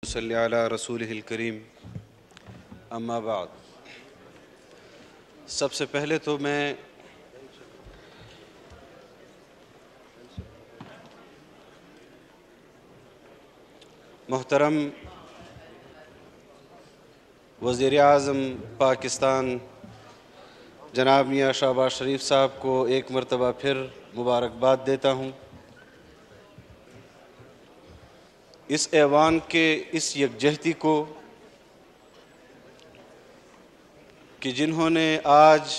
صلی علی رسولہ الکریم اما بعد۔ سب سے پہلے تو میں محترم وزیر اعظم پاکستان جناب میاں شہباز شریف صاحب کو ایک مرتبہ پھر مبارکباد دیتا ہوں۔ اس ایوان کے اس یکجہتی کو کہ جنہوں نے آج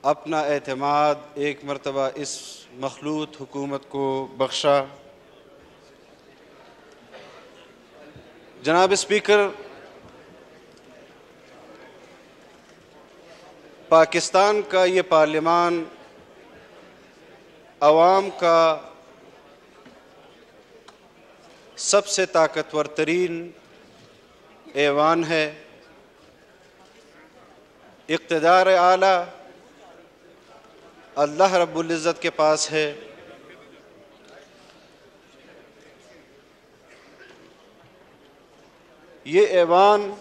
اپنا اعتماد ایک مرتبہ اس مخلوط حکومت کو بخشا۔ جناب اسپیکر، پاکستان کا یہ پارلیمان عوام کا سب سے طاقتور ترین ایوان ہے۔ اقتدار اعلیٰ اللہ رب العزت کے پاس ہے۔ یہ ایوان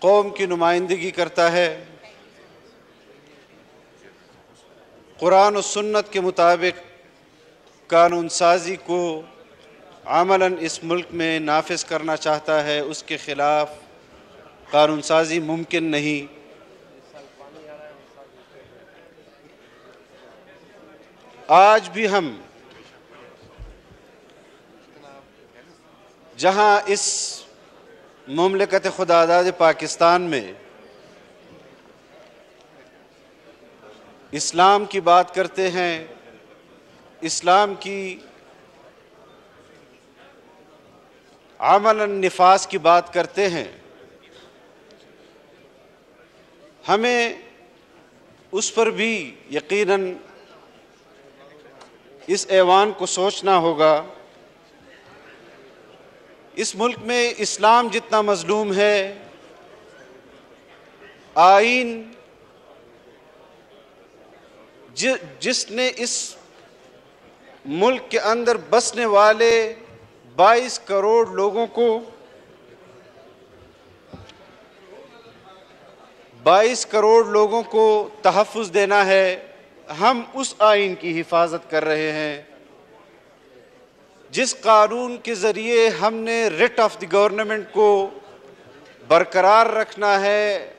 قوم کی نمائندگی کرتا ہے۔ قرآن و سنت کے مطابق قانون سازی کو عملاً اس ملک میں نافذ کرنا چاہتا ہے۔ اس کے خلاف قانون سازی ممکن نہیں۔ آج بھی ہم جہاں اس مملکت خداداد پاکستان میں اسلام کی بات کرتے ہیں، اسلام کی عملاً نفاذ کی بات کرتے ہیں، ہمیں اس پر بھی یقیناً اس ایوان کو سوچنا ہوگا۔ اس ملک میں اسلام جتنا مظلوم ہے، آئین جس نے اس ملک کے اندر بسنے والے 22 کروڑ لوگوں کو 22 کروڑ لوگوں کو تحفظ دینا ہے، ہم اس آئین کی حفاظت کر رہے ہیں۔ جس قانون کے ذریعے ہم نے ریٹ آف دی گورنمنٹ کو برقرار رکھنا ہے،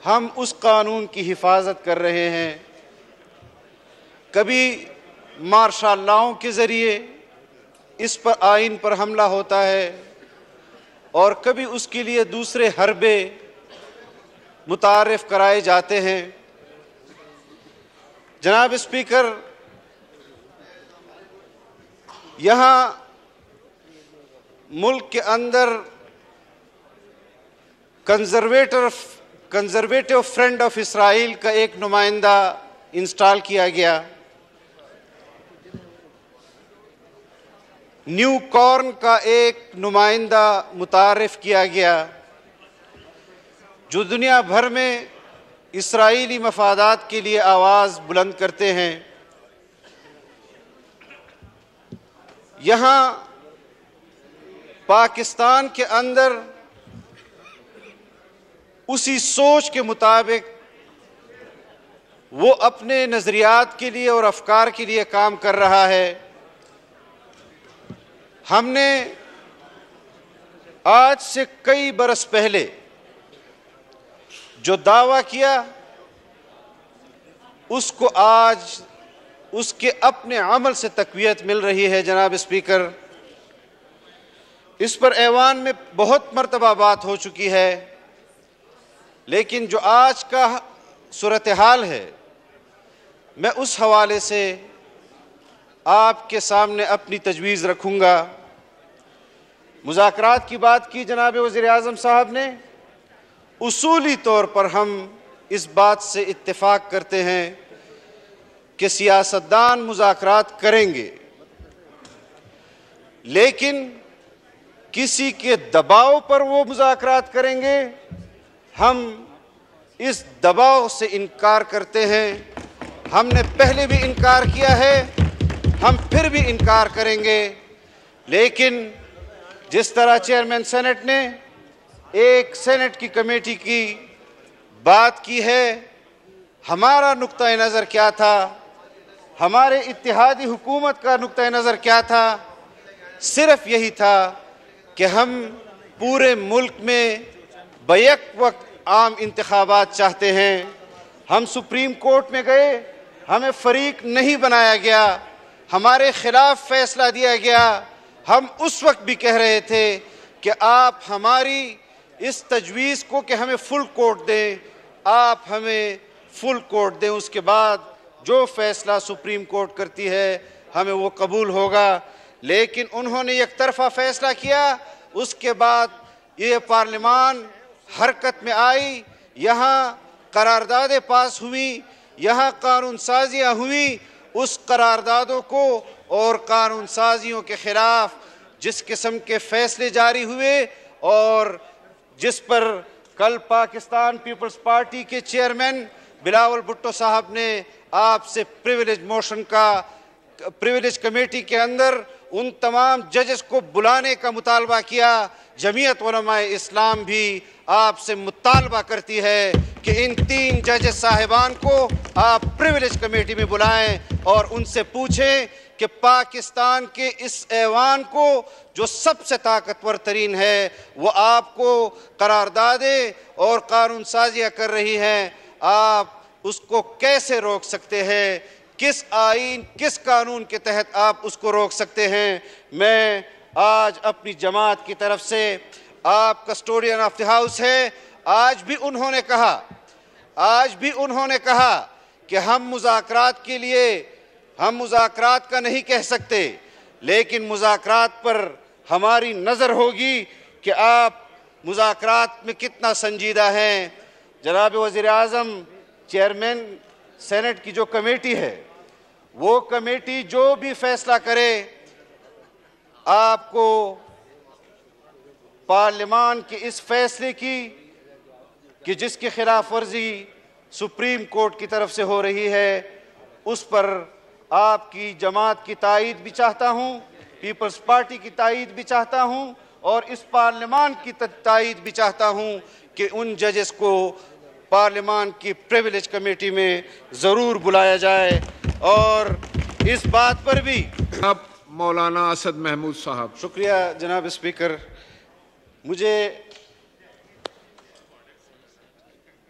ہم اس قانون کی حفاظت کر رہے ہیں۔ کبھی مارشاء لاؤں کے ذریعے اس پر آئین پر حملہ ہوتا ہے اور کبھی اس کے لیے دوسرے حربے متعارف کرائے جاتے ہیں۔ جناب اسپیکر، یہاں ملک کے اندر کنزرویٹو فرنٹ آف اسرائیل کا ایک نمائندہ انسٹال کیا گیا۔ نیو کارن کا ایک نمائندہ متعارف کیا گیا، جو دنیا بھر میں اسرائیلی مفادات کے لیے آواز بلند کرتے ہیں۔ یہاں پاکستان کے اندر اسی سوچ کے مطابق وہ اپنے نظریات کے لیے اور افکار کے لیے کام کر رہا ہے۔ ہم نے آج سے کئی برس پہلے جو دعویٰ کیا، اس کو آج اس کے اپنے عمل سے تقویت مل رہی ہے۔ جناب اسپیکر، اس پر ایوان میں بہت مرتبہ بات ہو چکی ہے، لیکن جو آج کا صورتحال ہے، میں اس حوالے سے آپ کے سامنے اپنی تجویز رکھوں گا۔ مذاکرات کی بات کی جناب وزیر اعظم صاحب نے، اصولی طور پر ہم اس بات سے اتفاق کرتے ہیں کہ سیاستدان مذاکرات کریں گے، لیکن کسی کے دباؤ پر وہ مذاکرات کریں گے۔ ہم اس دباؤ سے انکار کرتے ہیں۔ ہم نے پہلے بھی انکار کیا ہے، ہم پھر بھی انکار کریں گے۔ لیکن جس طرح چیئرمین سینٹ نے ایک سینٹ کی کمیٹی کی بات کی ہے، ہمارا نقطۂ نظر کیا تھا، ہمارے اتحادی حکومت کا نقطۂ نظر کیا تھا؟ صرف یہی تھا کہ ہم پورے ملک میں بیک وقت عام انتخابات چاہتے ہیں۔ ہم سپریم کورٹ میں گئے، ہمیں فریق نہیں بنایا گیا، ہمارے خلاف فیصلہ دیا گیا۔ ہم اس وقت بھی کہہ رہے تھے کہ آپ ہماری اس تجویز کو کہ ہمیں فل کورٹ دیں، آپ ہمیں فل کورٹ دیں، اس کے بعد جو فیصلہ سپریم کورٹ کرتی ہے ہمیں وہ قبول ہوگا۔ لیکن انہوں نے یک طرفہ فیصلہ کیا، اس کے بعد یہ پارلیمان حرکت میں آئی، یہاں قراردادیں پاس ہوئیں، یہاں قانون سازیاں ہوئیں۔ اس قراردادوں کو اور قانون سازیوں کے خلاف جس قسم کے فیصلے جاری ہوئے اور جس پر کل پاکستان پیپلز پارٹی کے چیئرمین بلاول بھٹو صاحب نے آپ سے پریویلیج کمیٹی کے اندر ان تمام ججز کو بلانے کا مطالبہ کیا، جمعیت علماء اسلام بھی آپ سے مطالبہ کرتی ہے کہ ان 3 ججز صاحبان کو آپ پریویلیج کمیٹی میں بلائیں اور ان سے پوچھیں کہ پاکستان کے اس ایوان کو جو سب سے طاقتور ترین ہے وہ آپ کو قراردادیں اور قانون سازیاں کر رہی ہیں، آپ اس کو کیسے روک سکتے ہیں؟ کس آئین، کس قانون کے تحت آپ اس کو روک سکتے ہیں؟ میں آج اپنی جماعت کی طرف سے، آپ کسٹوڈین آف دی ہاؤس ہے، آج بھی انہوں نے کہا کہ ہم مذاکرات کے لیے، ہم مذاکرات کا نہیں کہہ سکتے، لیکن مذاکرات پر ہماری نظر ہوگی کہ آپ مذاکرات میں کتنا سنجیدہ ہیں۔ جناب وزیر اعظم، چیئرمین سینٹ کی جو کمیٹی ہے، وہ کمیٹی جو بھی فیصلہ کرے، آپ کو پارلیمان کے اس فیصلے کی کہ جس کی خلاف ورزی سپریم کورٹ کی طرف سے ہو رہی ہے، اس پر آپ کی جماعت کی تائید بھی چاہتا ہوں، پیپلز پارٹی کی تائید بھی چاہتا ہوں، اور اس پارلیمان کی تائید بھی چاہتا ہوں کہ ان ججز کو پارلیمان کی پریویلیج کمیٹی میں ضرور بلایا جائے۔ اور اس بات پر بھی مولانا اسد محمود صاحب۔ شکریہ جناب اسپیکر، مجھے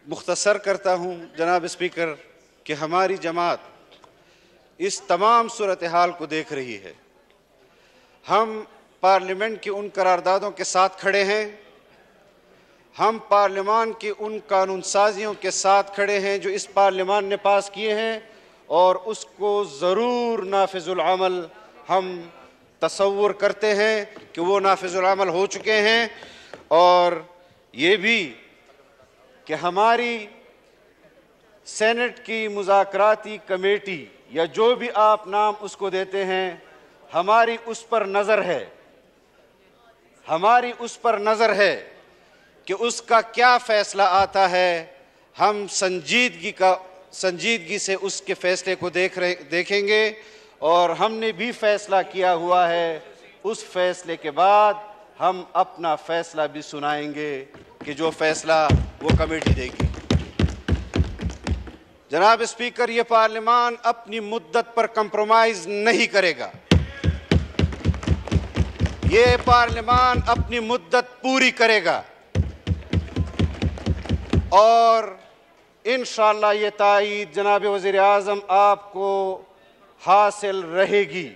مختصر کرتا ہوں جناب اسپیکر کہ ہماری جماعت اس تمام صورتحال کو دیکھ رہی ہے۔ ہم پارلیمنٹ کی ان قراردادوں کے ساتھ کھڑے ہیں، ہم پارلیمان کی ان قانون سازیوں کے ساتھ کھڑے ہیں جو اس پارلیمان نے پاس کیے ہیں، اور اس کو ضرور نافذ العمل ہم تصور کرتے ہیں کہ وہ نافذ العمل ہو چکے ہیں۔ اور یہ بھی کہ ہماری سینٹ کی مذاکراتی کمیٹی یا جو بھی آپ نام اس کو دیتے ہیں، ہماری اس پر نظر ہے کہ اس کا کیا فیصلہ آتا ہے۔ ہم سنجیدگی سے اس کے فیصلے کو دیکھیں گے، اور ہم نے بھی فیصلہ کیا ہوا ہے، اس فیصلے کے بعد ہم اپنا فیصلہ بھی سنائیں گے کہ جو فیصلہ وہ کمیٹی دے گی۔ جناب اسپیکر، یہ پارلیمان اپنی مدت پر کمپرومائز نہیں کرے گا، یہ پارلیمان اپنی مدت پوری کرے گا، اور انشاءاللہ یہ تائید جناب وزیر اعظم آپ کو حاصل رہے گی،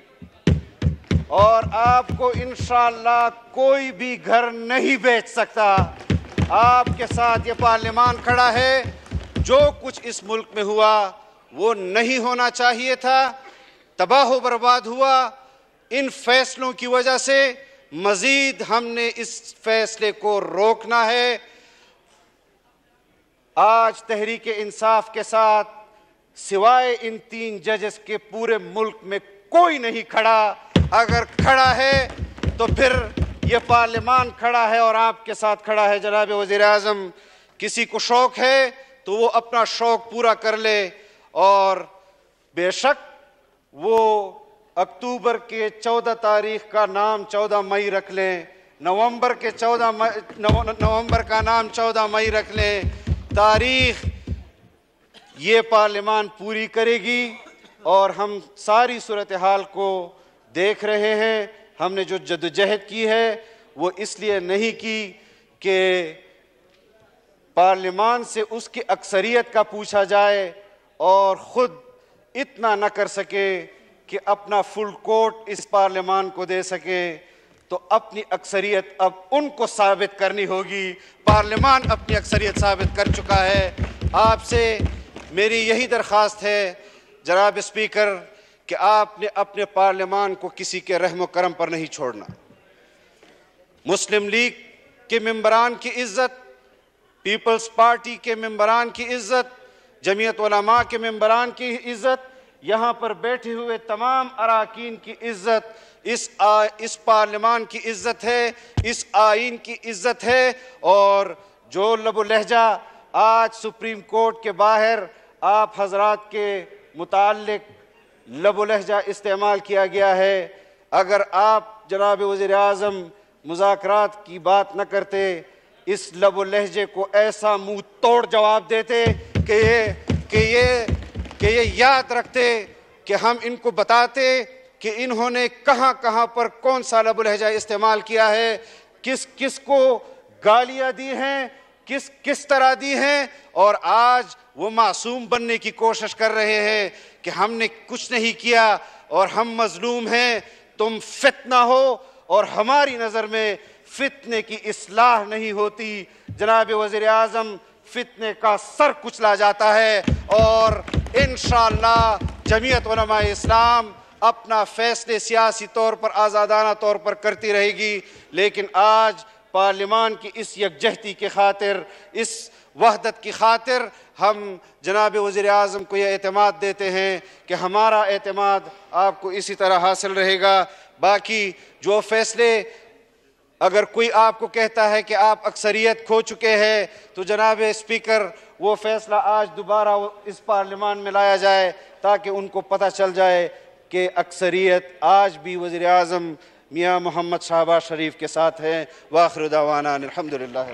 اور آپ کو انشاءاللہ کوئی بھی گھر نہیں بیچ سکتا۔ آپ کے ساتھ یہ پارلیمان کھڑا ہے۔ جو کچھ اس ملک میں ہوا وہ نہیں ہونا چاہیے تھا، تباہ و برباد ہوا۔ ان فیصلوں کی وجہ سے مزید ہم نے اس فیصلے کو روکنا ہے۔ آج تحریک انصاف کے ساتھ سوائے ان 3 ججز کے پورے ملک میں کوئی نہیں کھڑا۔ اگر کھڑا ہے تو پھر یہ پارلیمان کھڑا ہے اور آپ کے ساتھ کھڑا ہے۔ جناب وزیر اعظم، کسی کو شوق ہے تو وہ اپنا شوق پورا کر لے، اور بے شک وہ اکتوبر کے 14 تاریخ کا نام 14 مئی رکھ لیں، نومبر کا نام 14 مئی رکھ لیں، تاریخ یہ پارلیمان پوری کرے گی۔ اور ہم ساری صورتحال کو دیکھ رہے ہیں۔ ہم نے جو جدوجہد کی ہے وہ اس لیے نہیں کی کہ پارلیمان سے اس کی اکثریت کا پوچھا جائے اور خود اتنا نہ کر سکے کہ اپنا فل کوٹ اس پارلیمان کو دے سکے، تو اپنی اکثریت اب ان کو ثابت کرنی ہوگی۔ پارلیمان اپنی اکثریت ثابت کر چکا ہے۔ آپ سے میری یہی درخواست ہے جناب اسپیکر کہ آپ نے اپنے پارلیمان کو کسی کے رحم و کرم پر نہیں چھوڑنا۔ مسلم لیگ کے ممبران کی عزت، پیپلز پارٹی کے ممبران کی عزت، جمعیت علماء کے ممبران کی عزت، یہاں پر بیٹھے ہوئے تمام اراکین کی عزت، اس پارلیمان کی عزت ہے، اس آئین کی عزت ہے۔ اور جو لب و لہجہ آج سپریم کورٹ کے باہر آپ حضرات کے متعلق لب و لہجہ استعمال کیا گیا ہے، اگر آپ جناب وزیر اعظم مذاکرات کی بات نہ کرتے، اس لب و لہجے کو ایسا منہ توڑ جواب دیتے کہ یہ یاد رکھتے کہ ہم ان کو بتاتے کہ انہوں نے کہاں کہاں پر کون سا لب و لہجہ استعمال کیا ہے، کس کس کو گالیاں دی ہیں، کس طرح دی ہیں، اور آج وہ معصوم بننے کی کوشش کر رہے ہیں کہ ہم نے کچھ نہیں کیا اور ہم مظلوم ہیں، تم فتنہ ہو، اور ہماری نظر میں فتنے کی اصلاح نہیں ہوتی۔ جناب وزیر اعظم، فتنے کا سر کچلا جاتا ہے، اور انشاءاللہ جمعیت علماء اسلام اپنا فیصلے سیاسی طور پر آزادانہ طور پر کرتی رہے گی، لیکن آج پارلیمان کی اس یکجہتی کی خاطر، اس وحدت کی خاطر ہم جناب وزیر اعظم کو یہ اعتماد دیتے ہیں کہ ہمارا اعتماد آپ کو اسی طرح حاصل رہے گا۔ باقی جو فیصلے اگر کوئی آپ کو کہتا ہے کہ آپ اکثریت کھو چکے ہیں، تو جناب اسپیکر وہ فیصلہ آج دوبارہ اس پارلیمان میں لایا جائے تاکہ ان کو پتہ چل جائے کہ اکثریت آج بھی وزیر اعظم میاں محمد شہباز شریف کے ساتھ ہے۔ وآخر دعوانا الحمدللہ۔